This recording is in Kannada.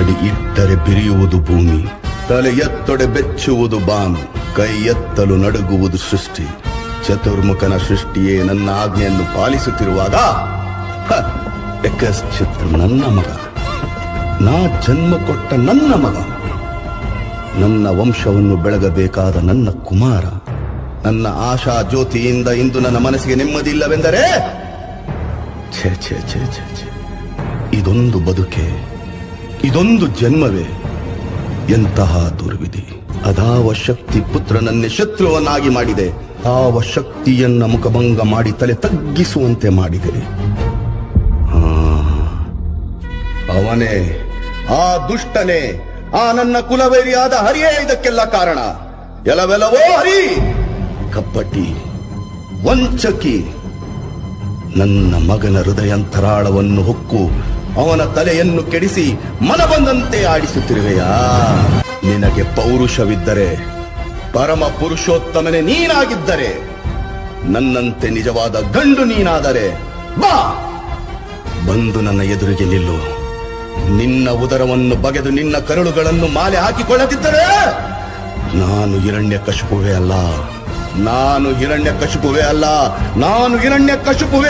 ಅಡಿ ಇಟ್ಟರೆ ಬಿರಿಯುವುದು ಭೂಮಿ, ತಲೆ ಎತ್ತೊಡೆ ಬೆಚ್ಚುವುದು ಬಾನು, ಕೈ ಎತ್ತಲು ನಡುಗುವುದು ಸೃಷ್ಟಿ. ಚತುರ್ಮುಖನ ಸೃಷ್ಟಿಯೇ ನನ್ನ ಆಜ್ಞೆಯನ್ನು ಪಾಲಿಸುತ್ತಿರುವಾಗ ಚಿತ್ರ ನನ್ನ ಮಗ, ನಾ ಜನ್ಮ ಕೊಟ್ಟ ನನ್ನ ಮಗ, ನನ್ನ ವಂಶವನ್ನು ಬೆಳಗಬೇಕಾದ ನನ್ನ ಕುಮಾರ, ನನ್ನ ಆಶಾ ಜ್ಯೋತಿಯಿಂದ ಇಂದು ನನ್ನ ಮನಸ್ಸಿಗೆ ನೆಮ್ಮದಿ ಇಲ್ಲವೆಂದರೆ ಛೇ ಛೇ ಛೇ ಛೇ ಛೇ, ಇದೊಂದು ಬದುಕೆ, ಇದೊಂದು ಜನ್ಮವೇ, ಎಂತಹ ದುರ್ವಿಧಿ. ಅದಾವ ಶಕ್ತಿ ಪುತ್ರನನ್ನೇ ಶತ್ರುವನ್ನಾಗಿ ಮಾಡಿದೆ, ಆವ ಶಕ್ತಿಯನ್ನ ಮುಖಭಂಗ ಮಾಡಿ ತಲೆ ತಗ್ಗಿಸುವಂತೆ ಮಾಡಿದೆ. ಅವನೇ, ಆ ದುಷ್ಟನೇ, ಆ ನನ್ನ ಕುಲವೈರಿಯಾದ ಹರಿಯೇ ಇದಕ್ಕೆಲ್ಲ ಕಾರಣ. ಎಲವೆಲವೋ ಹರಿ, ಕಪ್ಪಟಿ, ವಂಚಕಿ, ನನ್ನ ಮಗನ ಹೃದಯಾಂತರಾಳವನ್ನು ಹೊಕ್ಕು ಅವನ ತಲೆಯನ್ನು ಕೆಡಿಸಿ ಮನ ಬಂದಂತೆ ಆಡಿಸುತ್ತಿರುವೆಯಾ? ನಿನಗೆ ಪೌರುಷವಿದ್ದರೆ, ಪರಮ ಪುರುಷೋತ್ತಮನೇ ನೀನಾಗಿದ್ದರೆ, ನನ್ನಂತೆ ನಿಜವಾದ ಗಂಡು ನೀನಾದರೆ ಬಾ, ಬಂದು ನನ್ನ ಎದುರಿಗೆ ನಿಲ್ಲು. ನಿನ್ನ ಉದರವನ್ನು ಬಗೆದು ನಿನ್ನ ಕರುಳುಗಳನ್ನು ಮಾಲೆ ಹಾಕಿಕೊಳ್ಳದಿದ್ದರೆ ನಾನು ಹಿರಣ್ಯಕಶಿಪುವೇ ಅಲ್ಲ, ನಾನು ಹಿರಣ್ಯಕಶಿಪುವೇ ಅಲ್ಲ, ನಾನು ಹಿರಣ್ಯಕಶಿಪುವೇ